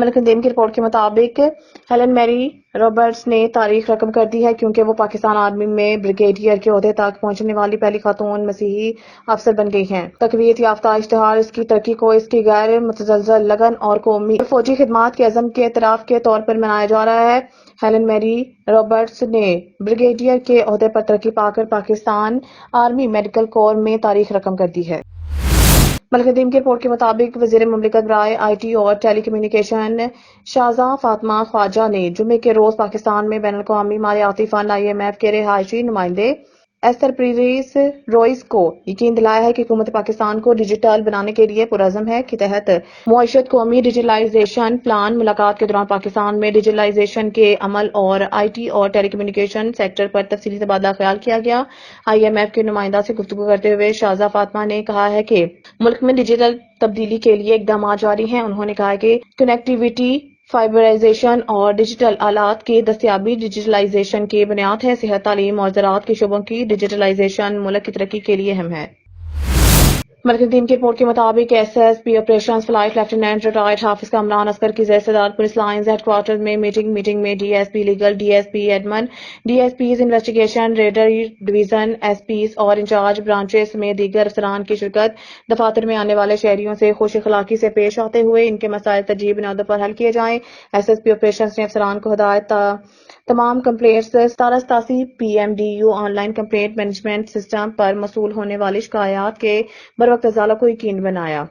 ملک ندیم کی رپورٹ کے مطابق ہیلن میری رابرٹس نے تاریخ رقم کر دی ہے کیونکہ وہ پاکستان آرمی میں بریگیڈیئر کے عہدے تک پہنچنے والی پہلی خاتون مسیحی افسر بن گئی ہیں۔ تقویت یافتہ اشتہار اس کی ترقی کو اس کی غیر متزلزل لگن اور قومی اور فوجی خدمات کے عزم کے اعتراف کے طور پر منایا جا رہا ہے۔ ہیلن میری رابرٹس نے بریگیڈیئر کے عہدے پر ترقی پا کر پاکستان آرمی میڈیکل کور میں تاریخ رقم کر دی ہے۔ ملک ندیم کی رپورٹ کے مطابق وزیر مملکت برائے آئی ٹی اور ٹیلی کمیونیکیشن شاہزاں فاطمہ خواجہ نے جمعے کے روز پاکستان میں بین الاقوامی مالیاتی فنڈ IMF کے رہائشی نمائندے ایستر پیریس روئس کو یقین دلایا ہے کہ حکومت پاکستان کو ڈیجیٹل بنانے کے لیے پرعزم ہے کے تحت معیشت قومی ڈیجیٹلائزیشن پلان۔ ملاقات کے دوران پاکستان میں ڈیجیٹلائزیشن کے عمل اور IT اور ٹیلی کمیونیکیشن سیکٹر پر تفصیلی تبادلہ خیال کیا گیا۔ IMF کے نمائندہ سے گفتگو کرتے ہوئے شاہزاں فاطمہ نے کہا ہے کہ ملک میں ڈیجیٹل تبدیلی کے لیے اقدامات جاری ہیں۔ انہوں نے کہا کہ کنیکٹیویٹی، فائبرائزیشن اور ڈیجیٹل آلات کی دستیابی ڈیجیٹلائزیشن کی بنیاد ہے۔ صحت، تعلیم اور زراعت کے شعبوں کی ڈیجیٹلائزیشن ملک کی ترقی کے لیے اہم ہے۔ ملک ندیم کی رپورٹ کے مطابق SSP operations flight lieutenant retired حافظ کامران اصغر کی زیر صدارت پولیس لائنز ہیڈ کوارٹر میں میٹنگ میں DSP legal, DSP admin, DSPs investigation, reader division, SPs اور انچارج برانچز سمیت دیگر افسران کی شرکت۔ دفاتر میں آنے والے شہریوں سے خوش اخلاقی سے پیش آتے ہوئے ان کے مسائل ترجیحی بنیادوں پر حل کیے جائیں۔ SSP آپریشنز نے افسران کو ہدایت تمام complaints 1787 PMDU online complaint management system پر موصول ہونے والی شکایات کے بروقت ازالہ کو یقینی بنایا۔